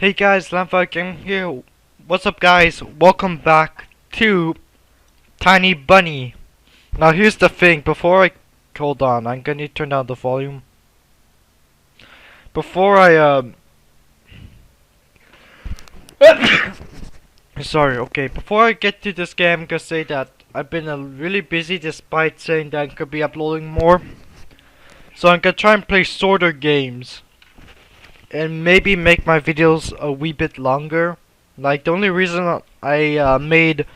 Hey guys, Lamfuck here. What's up guys? Welcome back to Tiny Bunny. Now here's the thing, hold on, I'm gonna turn down the volume. Before I sorry, okay, before I get to this game, I'm gonna say that I've been really busy despite saying that I'm gonna be uploading more. So I'm gonna try and play shorter games. And maybe make my videos a wee bit longer. Like the only reason I made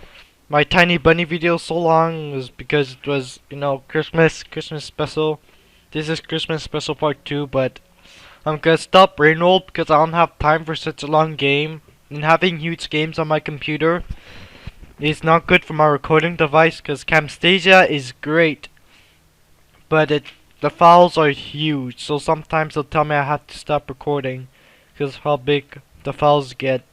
my Tiny Bunny video so long was because it was, Christmas special. This is Christmas special part 2, but I'm gonna stop Reynold because I don't have time for such a long game. And having huge games on my computer is not good for my recording device because Camtasia is great, but the files are huge, so sometimes they'll tell me I have to stop recording because how big the files get.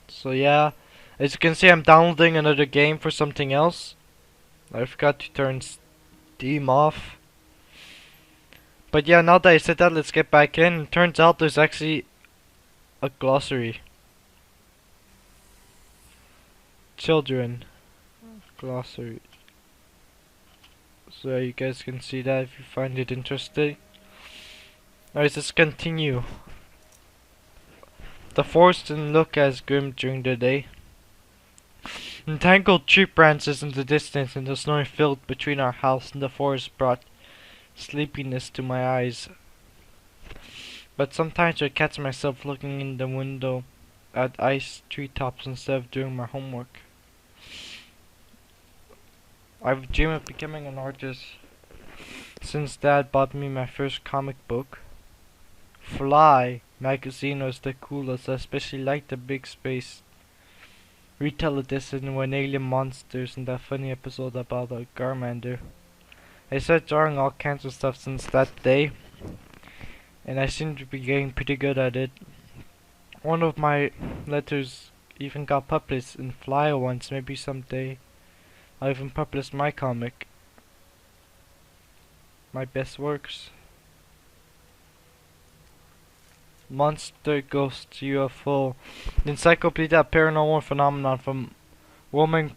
So yeah, as you can see, I'm downloading another game for something else. I forgot to turn Steam off. But yeah, now that I said that, let's get back in. It turns out there's actually a glossary. Children. Glossary. So you guys can see that if you find it interesting. Alright, let's continue. The forest didn't look as grim during the day. Entangled tree branches in the distance and the snowy field between our house and the forest brought sleepiness to my eyes. But sometimes I catch myself looking in the window at ice treetops instead of doing my homework. I've dreamed of becoming an artist since Dad bought me my first comic book. Fly magazine was the coolest. I especially liked the big space retell edition when alien monsters and that funny episode about a Garmander. I started drawing all kinds of stuff since that day, and I seem to be getting pretty good at it. One of my letters even got published in Fly once. Maybe someday I'll even publish my comic. My best works. Monster, Ghost, UFO. The Encyclopedia of Paranormal Phenomenon from Roman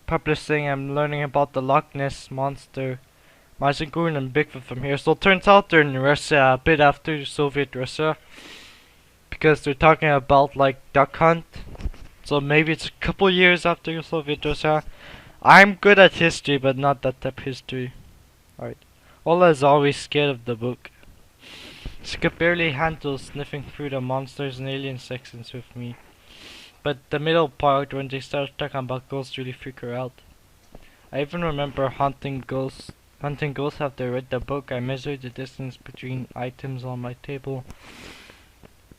Publishing. I'm learning about the Loch Ness Monster, Majin and Bigfoot from here. So it turns out they're in Russia, a bit after Soviet Russia, because they're talking about like Duck Hunt. So maybe it's a couple years after Soviet Russia. I'm good at history, but not that type of history. Alright. Ola is always scared of the book. She could barely handle sniffing through the monsters and alien sections with me. But the middle part, when they started talking about ghosts, really freaked her out. I even remember hunting ghosts after I read the book. I measured the distance between items on my table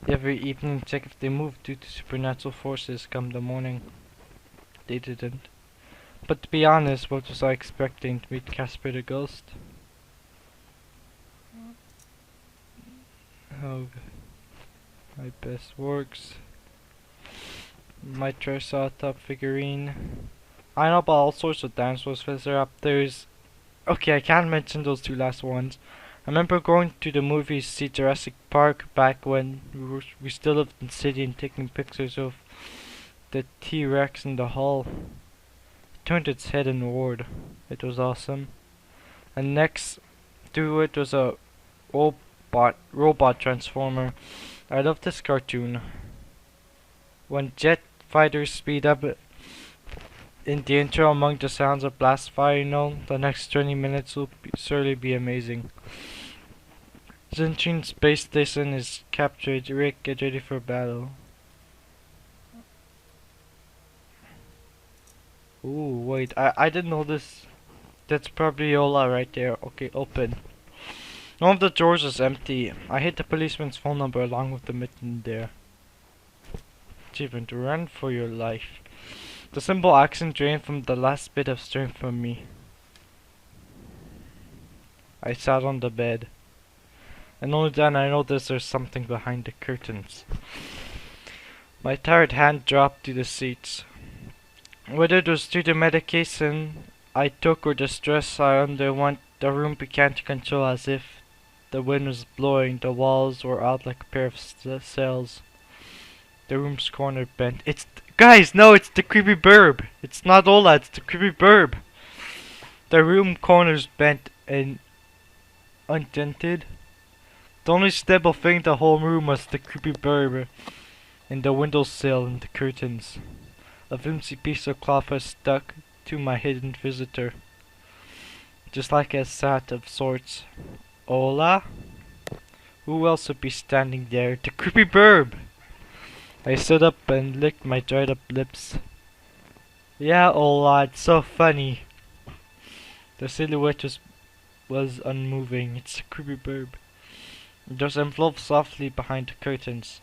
every evening, check if they moved due to supernatural forces. Come the morning, they didn't. But to be honest, what was I expecting, to meet Casper the ghost? Oh, my best works. My Triceratops figurine. I know about all sorts of dinosaurs, Velociraptors. Okay, I can't mention those two last ones. I remember going to the movies to see Jurassic Park back when we still lived in the city and taking pictures of the T-Rex in the hall. It turned its head inward. It was awesome. And next to it was a robot transformer. I love this cartoon. When jet fighters speed up in the intro among the sounds of blast fire, the next 20 minutes will surely be amazing. Zinchun space station is captured. Rick, get ready for battle. Ooh, wait, I didn't know this. That's probably Ola right there. Okay, open. One of the drawers is empty. I hit the policeman's phone number along with the mitten there. Achievement, run for your life. The simple action drained from the last bit of strength from me. I sat on the bed. And only then I noticed there's something behind the curtains. My tired hand dropped to the seats. Whether it was due to medication I took or the stress I underwent, the room began to control as if the wind was blowing. The walls were out like a pair of cells. The room's corner bent. Guys, no, it's the creepy burb. It's not Ola, it's the creepy burb. The room corner's bent and undented. The only stable thing in the whole room was the creepy burb in the windowsill and the curtains. A flimsy piece of cloth was stuck to my hidden visitor, just like a sat of sorts. Ola? Who else would be standing there? The creepy burb! I stood up and licked my dried up lips. Yeah, Ola, it's so funny. The silhouette was unmoving. It's a creepy burb. It was enveloped softly behind the curtains,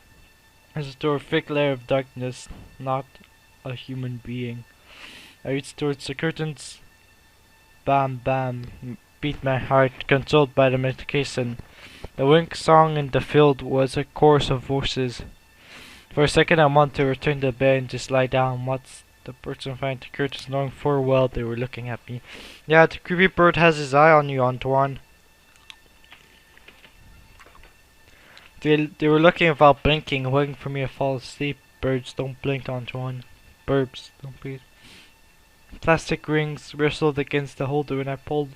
as through a thick layer of darkness, not a human being. I reached towards the curtains. Bam, bam, beat my heart, consoled by the medication. The wink song in the field was a chorus of voices. For a second I wanted to return to bed and just lie down, watch the birds behind the curtains, knowing full well they were looking at me. Yeah, the creepy bird has his eye on you, Anton. They were looking without blinking, waiting for me to fall asleep. Birds don't blink, Anton. Burbs don't breathe. Plastic rings whistled against the holder when I pulled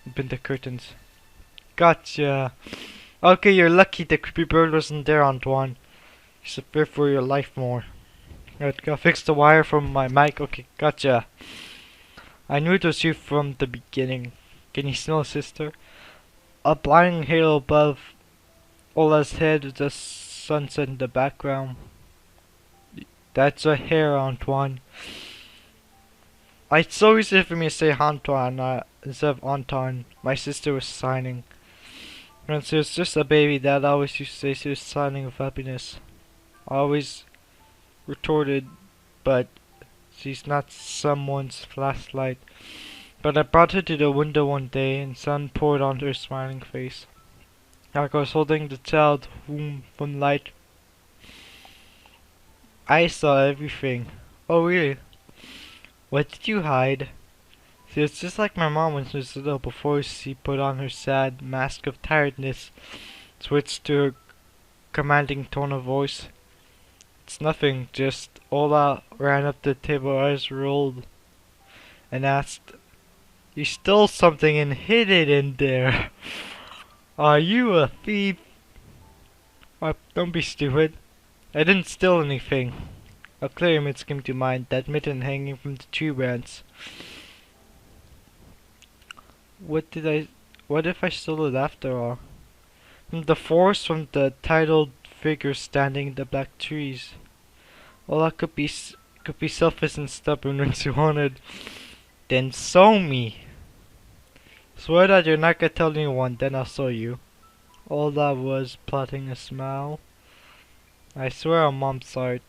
open the curtains. Gotcha. Okay, you're lucky the creepy bird wasn't there, Antoine. You should fear for your life more. Gotta fix the wire from my mic. Okay, gotcha. I knew it was you from the beginning. Can you smell, sister? A blinding halo above Ola's head with the sunset in the background. That's a hair, Antoine. It's so easy for me to say Antoine instead of Anton. My sister was signing. When she was just a baby, Dad always used to say she was signing with happiness. I always retorted, but she's not someone's flashlight. But I brought her to the window one day, and sun poured onto her smiling face. Like I was holding the child whom from light. I saw everything. Oh really? What did you hide? She was just like my mom when she was little, before she put on her sad mask of tiredness, switched to her commanding tone of voice. It's nothing, just Ola ran up to the table, eyes rolled, and asked, "You stole something and hid it in there. Are you a thief?" Oh, don't be stupid. I didn't steal anything. A clear image came to mind, that mitten hanging from the tree branch. What if I stole it after all? From the forest, from the titled figure standing in the black trees. Well, I could be selfish and stubborn when she wanted. Then show me. Swear that you're not gonna tell anyone, then I'll show you. All that was plotting a smile. I swear on Mom's side.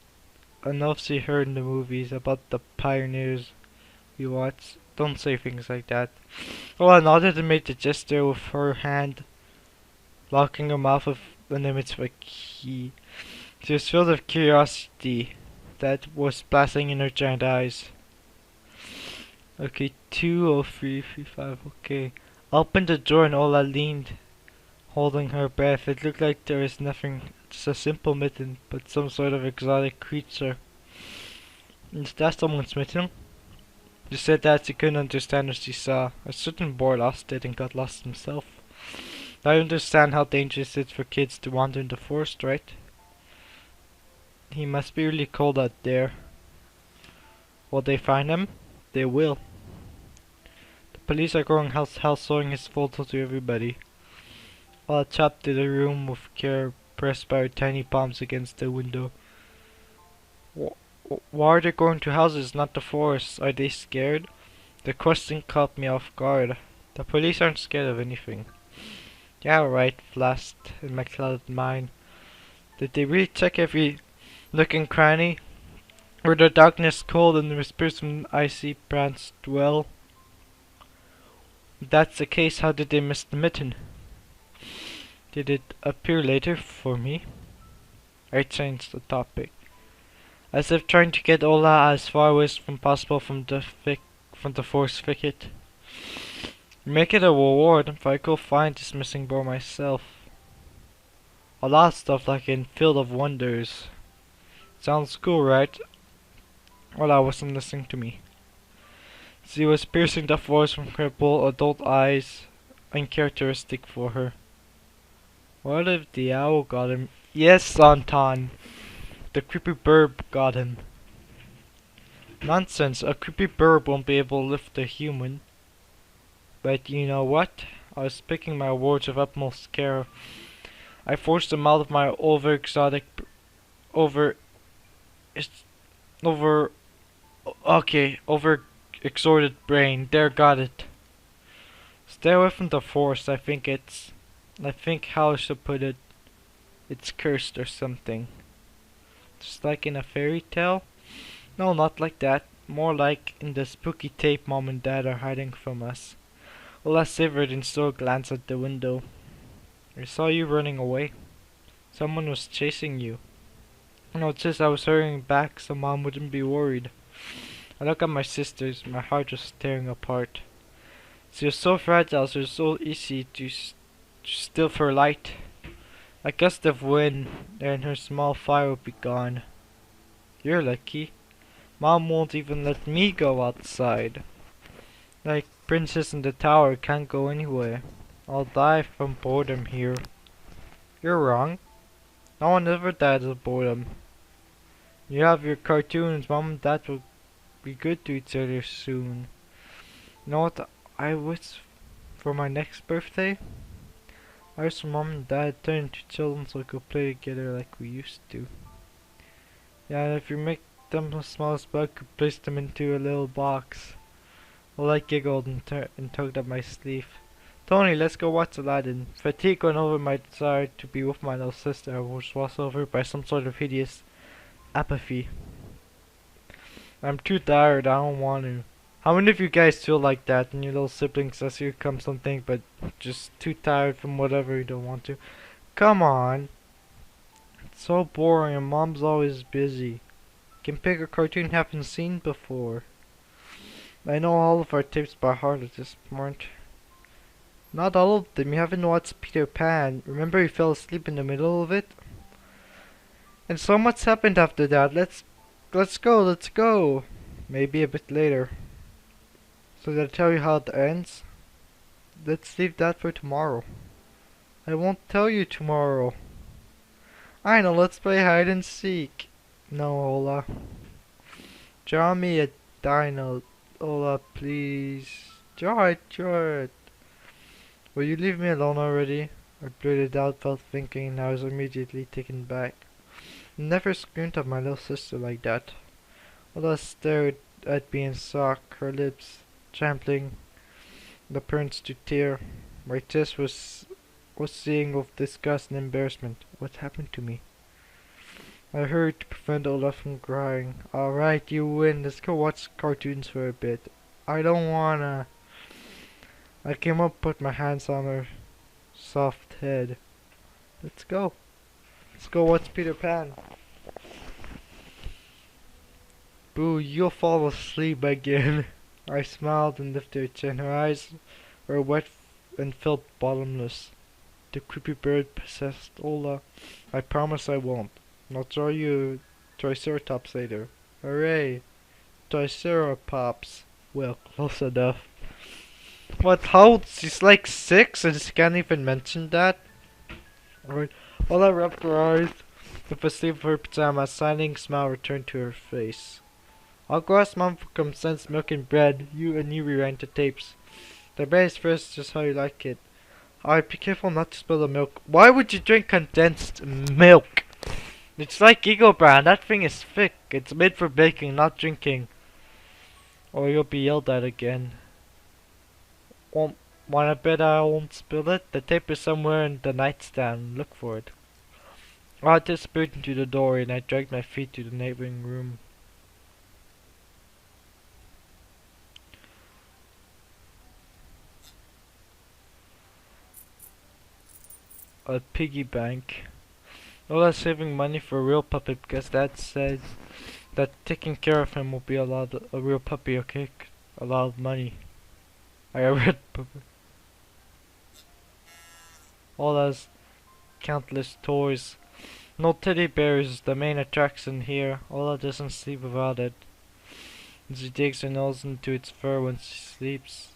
Enough she heard in the movies about the pioneers we watched. Don't say things like that. Well, I nodded and made the gesture with her hand, locking her mouth with an image of a key. She was filled with curiosity that was blasting in her giant eyes. Okay, 20335, okay. I opened the door and Ola leaned, holding her breath. It looked like there was nothing, just a simple mitten, but some sort of exotic creature. Is that someone's mitten? She said that she couldn't understand what she saw. A certain boy lost it and got lost himself. I understand how dangerous it is for kids to wander in the forest, right? He must be really cold out there. Will they find him? They will. The police are going house to house showing his photo to everybody. While I chopped through the room with care, pressed by her tiny palms against the window. Why are they going to houses, not the forest? Are they scared? The question caught me off guard. The police aren't scared of anything. Yeah, right, flashed in my clouded mind. Did they really check every nook and cranny? Where the darkness cold and the whispers from the icy branch dwell? If that's the case, how did they miss the mitten? Did it appear later for me? I changed the topic, as if trying to get Ola as far away as possible from the forest thicket. Make it a reward if I go find this missing boy myself. A lot of stuff like in Field of Wonders. Sounds cool, right? Ola wasn't listening to me. She was piercing the voice from crippled adult eyes, uncharacteristic for her. What if the owl got him? Yes, Anton. The creepy bird got him. Nonsense, a creepy bird won't be able to lift a human. But you know what? I was picking my words with utmost care. I forced them out of my over, over, over exhorted brain. There, got it. Stay away from the forest. I think how I should put it, it's cursed or something. Just like in a fairy tale? No, not like that. More like in the spooky tape mom and dad are hiding from us. Ola shivered and still glanced at the window. I saw you running away. Someone was chasing you. I noticed I was hurrying back so mom wouldn't be worried. I looked at my sisters, my heart was tearing apart. She was so fragile, she was so easy to steal her light. A gust of wind, and her small fire would be gone. You're lucky. Mom won't even let me go outside. Like Princess in the Tower, can't go anywhere. I'll die from boredom here. You're wrong. No one ever dies of boredom. You have your cartoons, Mom and Dad will be good to each other soon. You know what I wish for my next birthday? I wish Mom and Dad turned into children so we could play together like we used to. Yeah, and if you make them as small as bug, could place them into a little box. Well, I giggled and tugged at my sleeve. Tony, let's go watch Aladdin. Fatigue went over my desire to be with my little sister. I was washed over by some sort of hideous apathy. I'm too tired, I don't want to. How many of you guys feel like that and your little sibling says you come something but just too tired from whatever you don't want to? Come on. It's so boring and mom's always busy. Can pick a cartoon you haven't seen before. I know all of our tapes by heart at this point. Not all of them. You haven't watched Peter Pan. Remember you fell asleep in the middle of it? And so much happened after that. Let's go. Maybe a bit later. So did I tell you how it ends? Let's leave that for tomorrow. I won't tell you tomorrow. I know, let's play hide and seek. No, Ola. Draw me a dino. Ola, please. Draw it. Will you leave me alone already? I blurted out, felt thinking, and I was immediately taken back. I never screamed at my little sister like that. Ola stared at me in shock, her lips trampling the prince to tear. My chest was seeing with disgust and embarrassment. What happened to me? I hurried to prevent Ola from crying. Alright, you win. Let's go watch cartoons for a bit. I don't wanna. I came up, put my hands on her soft head. Let's go. Let's go watch Peter Pan. Boo, you'll fall asleep again. I smiled and lifted her chin. Her eyes were wet and felt bottomless. The creepy bird possessed Ola. I promise I won't. I'll draw you Triceratops later. Hooray! Triceratops. Well, close enough. What? How? She's like 6 and she can't even mention that? Alright. Ola rubbed her eyes with a sleeve of her pajamas. A shining smile returned to her face. I'll go ask Mom for consents, milk and bread. You rewind the tapes. The bread is fresh, just how you like it. Alright, be careful not to spill the milk. Why would you drink condensed milk? It's like Eagle Brand. That thing is thick. It's made for baking, not drinking. Or you'll be yelled at again. Wanna bet I won't spill it? The tape is somewhere in the nightstand. Look for it. I disappeared into the door and I dragged my feet to the neighboring room. A piggy bank. Ola's saving money for a real puppy because Dad said that taking care of him will be a real puppy, okay? A lot of money. I read puppy. Ola's countless toys. No teddy bear is the main attraction here. Ola doesn't sleep without it. She digs her nose into its fur when she sleeps.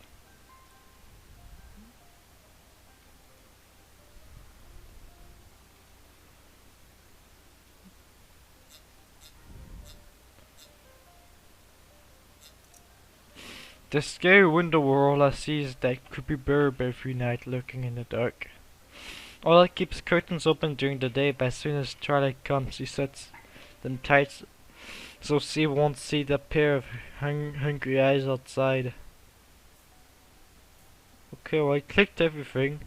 The scary window where Ola sees that creepy bird every night lurking in the dark. Ola keeps curtains open during the day, but as soon as twilight comes, she sets them tight so she won't see the pair of hungry eyes outside. Okay, well I clicked everything.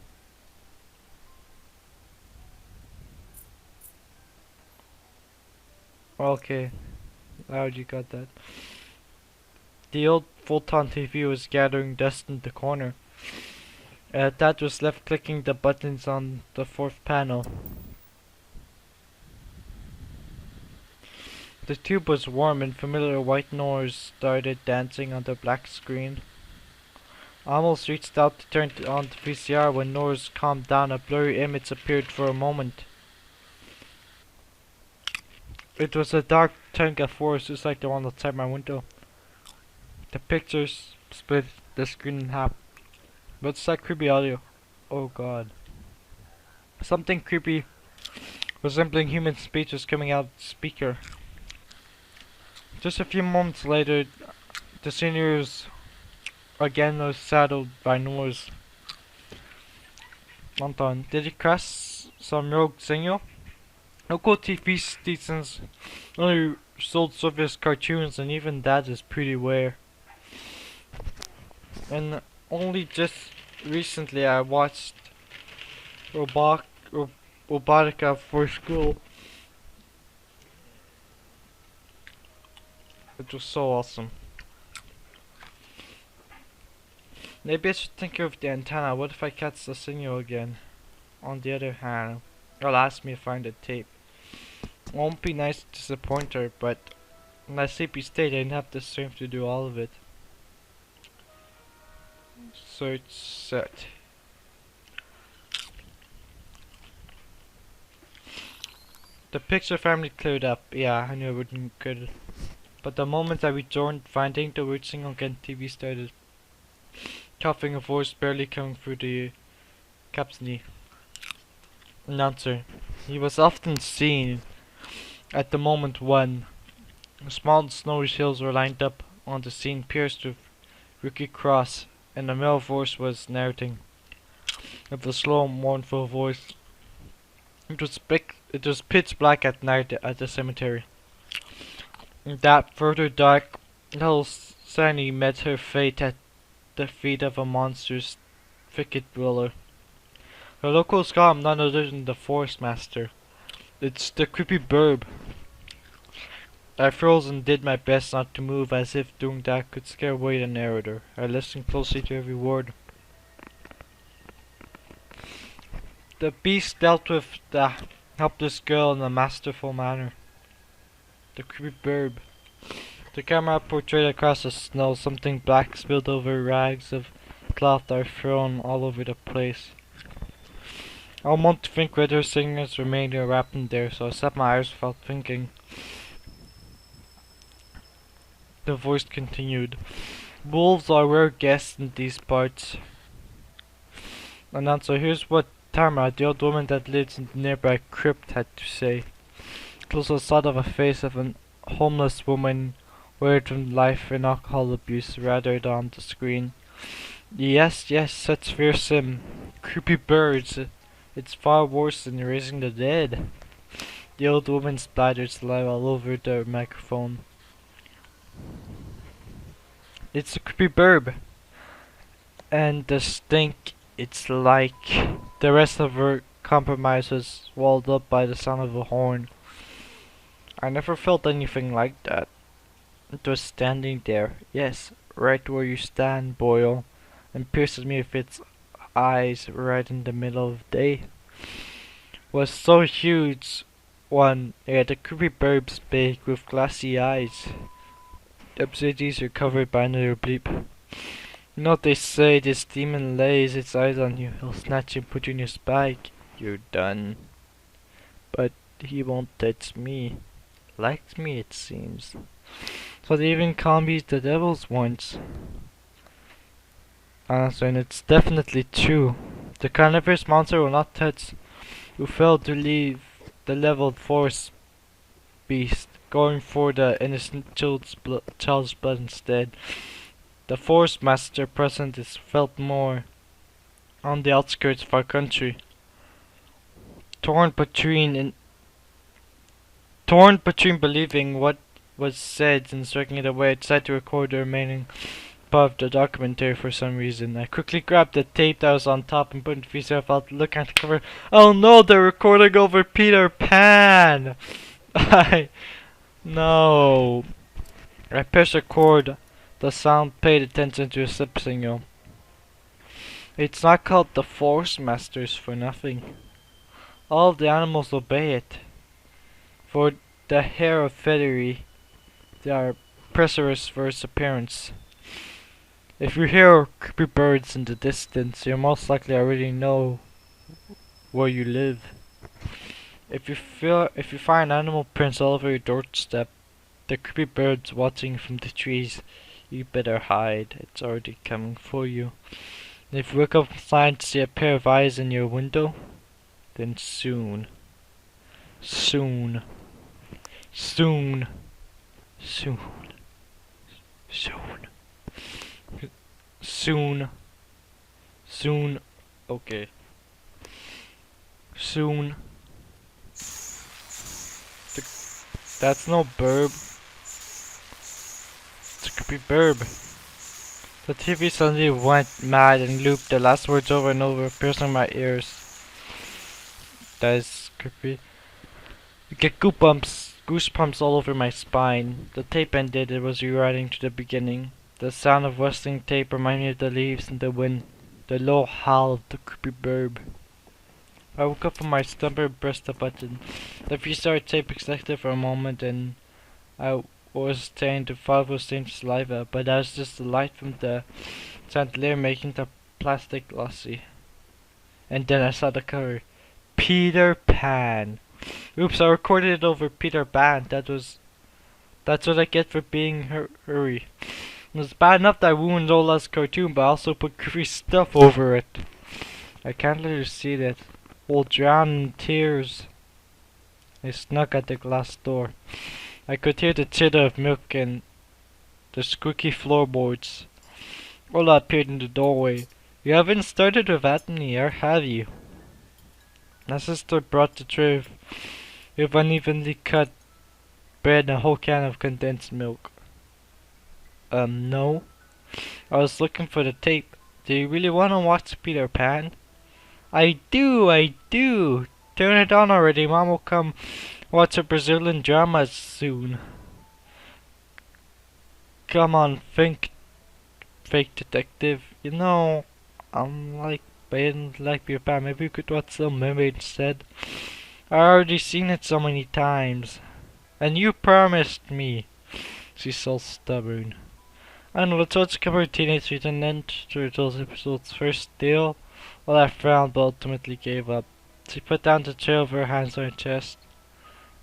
Okay, how you got that? The old Photon TV was gathering dust in the corner. Dad was left clicking the buttons on the fourth panel. The tube was warm and familiar white noise started dancing on the black screen. I almost reached out to turn on the VCR when noise calmed down. A blurry image appeared for a moment. It was a dark tongue of forest just like the one outside my window. The pictures split the screen in half. What's that creepy audio? Oh god. Something creepy resembling human speech was coming out of the speaker. Just a few moments later, the seniors again was saddled by noise. Anton, did you crash some rogue signal? Local TV stations only sold Soviet cartoons, and even that is pretty rare. And only just recently I watched Robotica for school. It was so awesome. Maybe I should think of the antenna. What if I catch the signal again? On the other hand, it'll ask me to find the tape. It won't be nice to disappoint her, but in my sleepy state I didn't have the strength to do all of it. Search set. The picture finally cleared up. Yeah, I knew I wouldn't could. But the moment I rejoined, finding the weird signal again, TV started coughing, a voice barely coming through the capsony. Announcer. He was often seen at the moment when small snowy hills were lined up on the scene, pierced with rookie cross, and a male voice was narrating with a slow, mournful voice. It was pitch black at night at the cemetery. In that further dark, little Sunny met her fate at the feet of a monstrous thicket dweller. The locals call him none other than the Forest Master. It's the creepy burb. I froze and did my best not to move, as if doing that could scare away the narrator. I listened closely to every word. The beast dealt with the helpless girl in a masterful manner. The creepy burb. The camera portrayed across the snow something black spilled over, rags of cloth are thrown all over the place. I want to think whether singers remained wrapped in there, so I set my eyes without thinking. The voice continued. Wolves are rare guests in these parts. Announcer, here's what Tamara, the old woman that lives in the nearby crypt, had to say. Close a shot of a face of a homeless woman weird from life and alcohol abuse rather than on the screen. Yes, such fearsome, creepy birds. It's far worse than raising the dead. The old woman splattered saliva all over the microphone. It's a creepy burb. And the stink, it's like the rest of her compromise was walled up by the sound of a horn. I never felt anything like that. It was standing there, yes, right where you stand, Boyle, and pierces me with its eyes right in the middle of the day. Was so huge, one, the creepy burbs big with glassy eyes. The obsidians are covered by another bleep. You know what they say, this demon lays its eyes on you, he'll snatch you and put you in your spike. You're done. But he won't touch me. Likes me, it seems. So they even call me the devil's once. And it's definitely true. The carnivorous monster will not touch who failed to leave the leveled force beast, going for the innocent child's blood instead. The force master present is felt more on the outskirts of our country. Torn between believing what was said and striking it away, I decided to record the remaining part of the documentary for some reason. I quickly grabbed the tape that was on top and put it in the freezer. I felt looking at the cover. Oh no, they're recording over Peter Pan! No. I pressed record. The sound paid attention to a slip signal. It's not called the Force Masters for nothing. All of the animals obey it. For the hair of feathery, they are pressurous for its appearance. If you hear creepy birds in the distance, you most likely already know where you live. If you find animal prints all over your doorstep, the creepy birds watching from the trees, you better hide. It's already coming for you. And if you wake up and see a pair of eyes in your window, then soon, soon, soon, soon, soon, soon, soon, okay, soon. That's no burb. It's a creepy burb. The TV suddenly went mad and looped the last words over and over, piercing my ears. That is creepy. I get goosebumps all over my spine. The tape ended, it was rewriting to the beginning. The sound of rustling tape reminded me of the leaves in the wind, the low howl of the creepy burb. I woke up from my slumber and pressed the button. The restart tape accepted for a moment and I was staring to follow stained saliva, but that was just the light from the chandelier making the plastic glossy. And then I saw the cover. Peter Pan. Oops, I recorded it over Peter Pan. That's what I get for being hurry. It was bad enough that I ruined Zola's cartoon, but I also put creepy stuff over it. I can't let her see that. We'll drown in tears. I snuck at the glass door. I could hear the chitter of milk and the squeaky floorboards. Ola appeared in the doorway. You haven't started with Anthony, or have you? My sister brought the tray of unevenly cut bread and a whole can of condensed milk. No. I was looking for the tape. Do you really want to watch Peter Pan? I do! Turn it on already, Mom will come watch a Brazilian drama soon. Come on, think, fake detective. You know, I didn't like Peter Pan. Maybe we could watch some Mermaid instead. I already seen it so many times. And you promised me. She's so stubborn. I know, let's watch a couple of Teenage Mutant Ninja Turtles episodes first deal. Well, I frowned but ultimately gave up. She put down the tray of her hands on her chest.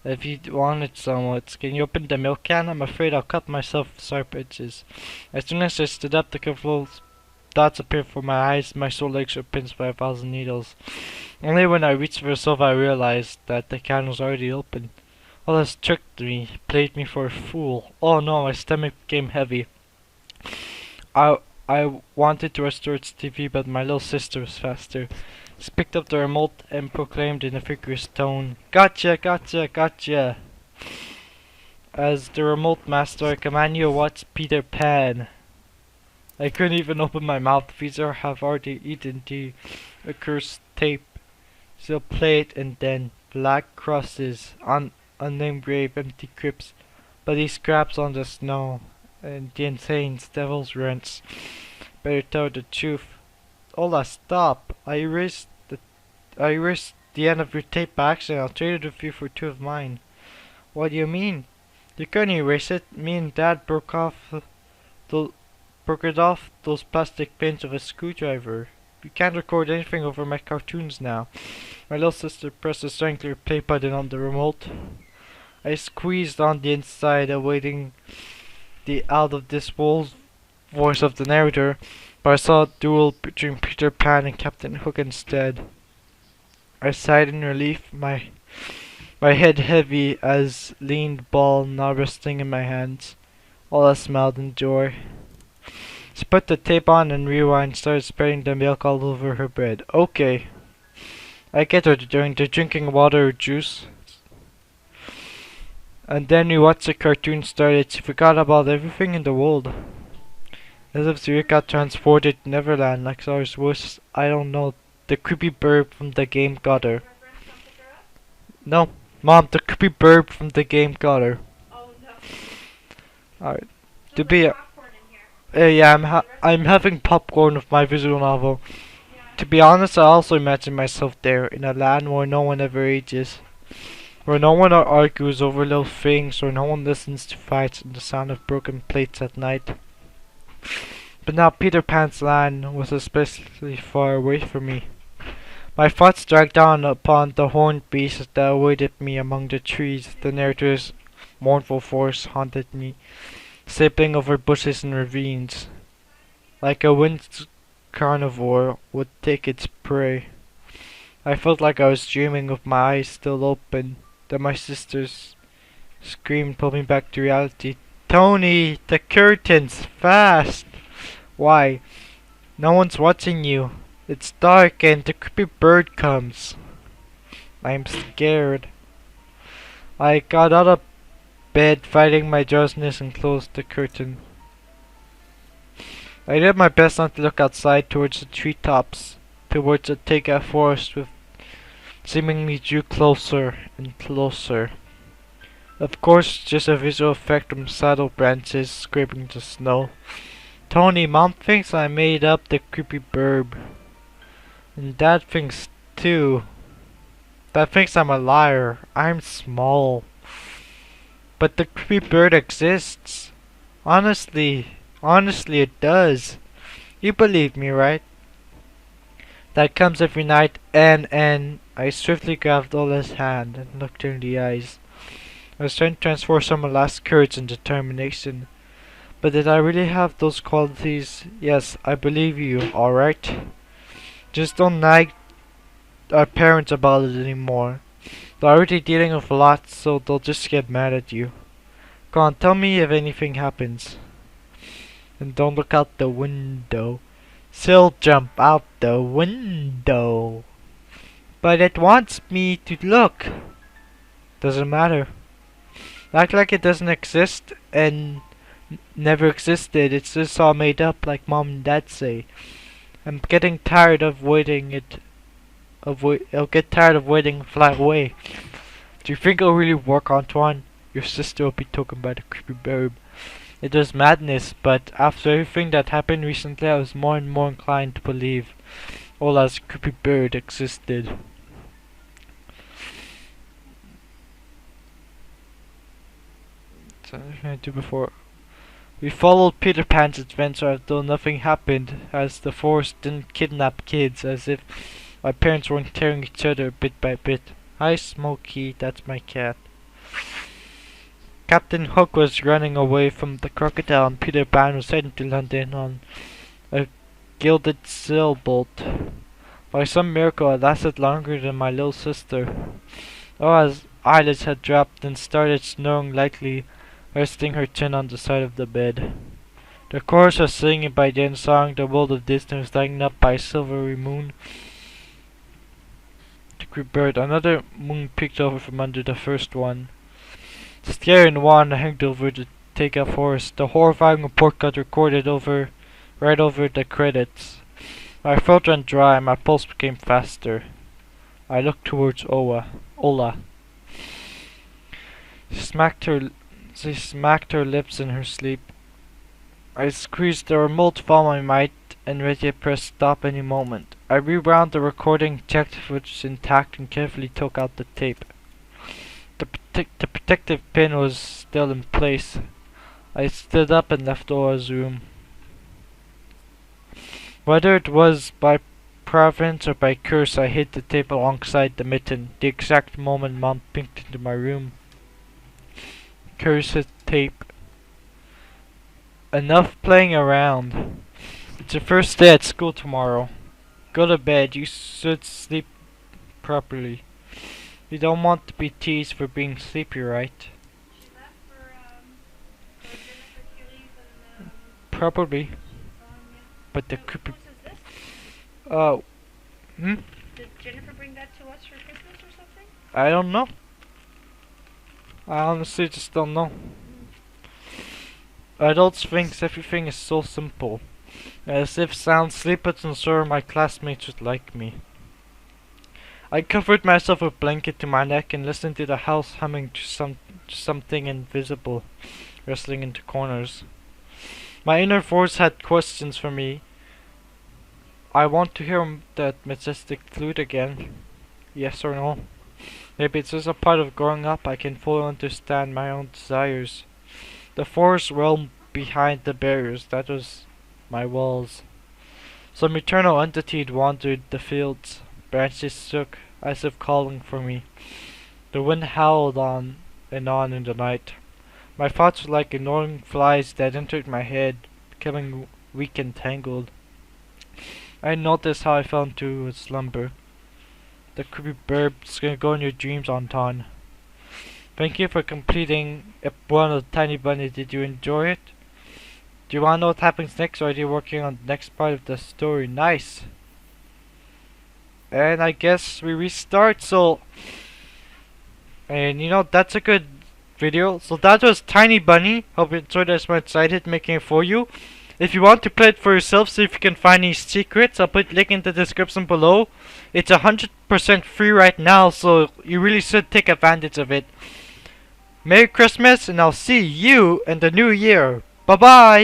If you wanted somewhat, can you open the milk can? I'm afraid I'll cut myself with sharp edges. As soon as I stood up, the colorful dots appeared for my eyes. My sore legs were pinched by 1,000 needles. Only when I reached for herself I realized that the can was already open. All this tricked me, played me for a fool. Oh no, my stomach became heavy. I wanted to restore its TV, but my little sister was faster. She picked up the remote and proclaimed in a vigorous tone, "Gotcha, gotcha, gotcha!" As the remote master, I command you to watch Peter Pan. I couldn't even open my mouth. Freezer have already eaten the accursed tape. She'll play it and then black crosses on unnamed grave, empty crypts, bloody scraps on the snow, and the insane devil's rents. Better tell the truth. Ola, stop! I erased the end of your tape by accident. I'll trade it with you for 2 of mine. What do you mean? You couldn't erase it. Me and Dad broke it off those plastic pins with a screwdriver. You can't record anything over my cartoons now. My little sister pressed the strangler play button on the remote. I squeezed on the inside, awaiting the out of this world voice of the narrator, but I saw a duel between Peter Pan and Captain Hook instead. I sighed in relief, my head heavy as leaned ball now resting in my hands. All I smiled in joy. She put the tape on and rewind, started spreading the milk all over her bed. Okay. I get her during the drinking water or juice. And then we watched the cartoon started. She forgot about everything in the world. As if she got transported to Neverland like ours was, I don't know, the creepy bird from the game got her. No, Mom, the creepy bird from the game got her. Oh no. Alright. To be yeah, I'm having popcorn with my visual novel. Yeah. To be honest, I also imagine myself there, in a land where no one ever ages. Where no one argues over little things, where no one listens to fights and the sound of broken plates at night. But now Peter Pan's land was especially far away from me. My thoughts dragged down upon the horned beasts that awaited me among the trees. The narrator's mournful voice haunted me, slipping over bushes and ravines. Like a winged carnivore would take its prey. I felt like I was dreaming with my eyes still open. Then my sister's scream pulled me back to reality. Tony, the curtains, fast! Why? No one's watching you. It's dark and the creepy bird comes. I'm scared. I got out of bed, fighting my drowsiness, and closed the curtain. I did my best not to look outside towards the treetops, towards the thicket forest with seemingly drew closer and closer. Of course, just a visual effect from saddle branches scraping the snow. Tony, Mom thinks I made up the creepy bird. And Dad thinks too. Dad thinks I'm a liar. I'm small. But the creepy bird exists. Honestly it does. You believe me, right? That comes every night, and I swiftly grabbed Ola's hand and looked her in the eyes. I was trying to transfer some of my last courage and determination. But did I really have those qualities? Yes, I believe you, alright? Just don't nag our parents about it anymore. They're already dealing with a lot, so they'll just get mad at you. Go on, tell me if anything happens. And don't look out the window. She'll jump out the window. But it wants me to look. Doesn't matter. Act like it doesn't exist and never existed. It's just all made up like Mom and Dad say. I'm getting tired of waiting I'll get tired of waiting and fly away. Do you think it'll really work, Antoine? Your sister will be taken by the creepy bird. It was madness, but after everything that happened recently, I was more and more inclined to believe Ola's creepy bird existed. So I do before. We followed Peter Pan's adventure as though nothing happened, as the forest didn't kidnap kids, as if my parents weren't tearing each other bit by bit. Hi, Smokey, that's my cat. Captain Hook was running away from the crocodile, and Peter Pan was heading to London on a gilded sailboat. By some miracle, it lasted longer than my little sister. Ola's eyelids had dropped and started snoring lightly, resting her chin on the side of the bed. The chorus was singing by the end song. The world of Disney was lightened up by a silvery moon. The creepy bird. Another moon peeked over from under the first one. Scary and wan hanged over the take-out forest. The horrifying report got recorded right over the credits. My throat ran dry and my pulse became faster. I looked towards Ola. She smacked her lips in her sleep. I squeezed the remote with all my might and ready to press stop any moment. I rewound the recording, checked if it was intact, and carefully took out the tape. The protective pin was still in place. I stood up and left Ola's room. Whether it was by providence or by curse, I hit the table alongside the mitten, the exact moment Mom pinked into my room. Cursed tape. Enough playing around. It's your first day at school tomorrow. Go to bed, you should sleep properly. You don't want to be teased for being sleepy, right? She left for Jennifer Keeley's and Probably. yeah. But the Whose creepy. house is this? Hmm? Did Jennifer bring that to us for Christmas or something? I don't know. I honestly just don't know. Adults think everything is so simple. As if sound sleepers and sure my classmates would like me. I covered myself with a blanket to my neck and listened to the house humming to something invisible, rustling into corners. My inner voice had questions for me. I want to hear that majestic flute again. Yes or no? Maybe it's just a part of growing up. I can fully understand my own desires. The forest realm behind the barriers, that was my walls. Some eternal entity had wandered the fields. Branches shook, as if calling for me. The wind howled on in the night. My thoughts were like annoying flies that entered my head, becoming weak and tangled. I noticed how I fell into a slumber. The creepy bird's gonna go in your dreams, Anton. Thank you for completing one of the Tiny Bunny. Did you enjoy it? Do you wanna know what happens next, or are you working on the next part of the story? Nice! And I guess we restart, so... And you know, that's a good video. So that was Tiny Bunny. Hope you enjoyed it. I'm excited making it for you. If you want to play it for yourself, see if you can find any secrets, I'll put a link in the description below. It's 100% free right now, so you really should take advantage of it. Merry Christmas, and I'll see you in the new year. Bye bye!